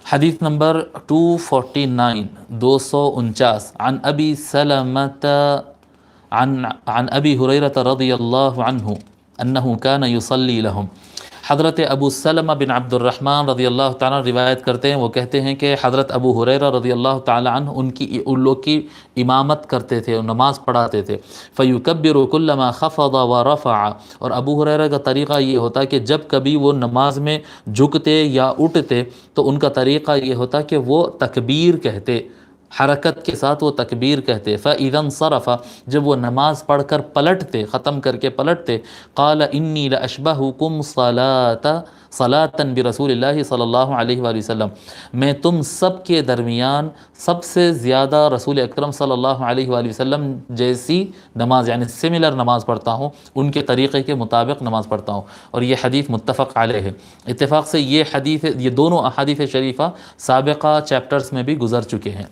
حدیث نمبر 249 249 عن ابی سلمۃ عن ابی ہریرہ رضی اللہ عنہ انہ کان یصلی لہم۔ حضرت ابو سلمہ بن عبد الرحمن رضی اللہ تعالیٰ روایت کرتے ہیں، وہ کہتے ہیں کہ حضرت ابو ہریرہ رضی اللہ تعالیٰ عنہ ان لوگ کی امامت کرتے تھے، نماز پڑھاتے تھے۔ فیکبر کلما خفض ورفع، اور ابو ہریرہ کا طریقہ یہ ہوتا کہ جب کبھی وہ نماز میں جھکتے یا اٹھتے تو ان کا طریقہ یہ ہوتا کہ وہ تکبیر کہتے، حرکت کے ساتھ وہ تکبیر کہتے۔ فَإِذَا انصَرَفَ، جب وہ نماز پڑھ کر پلٹتے، ختم کر کے پلٹتے، قال انی لاشبہکم صلاۃ برسول اللہ صلی اللہ علیہ وآلہ وسلم، میں تم سب کے درمیان سب سے زیادہ رسول اکرم صلی اللہ علیہ وآلہ وسلم جیسی نماز، یعنی سملر نماز پڑھتا ہوں، ان کے طریقے کے مطابق نماز پڑھتا ہوں۔ اور یہ حدیث متفق علیہ ہے، اتفاق سے یہ دونوں احادیث شریفہ سابقہ چیپٹرز میں بھی گزر چکے ہیں۔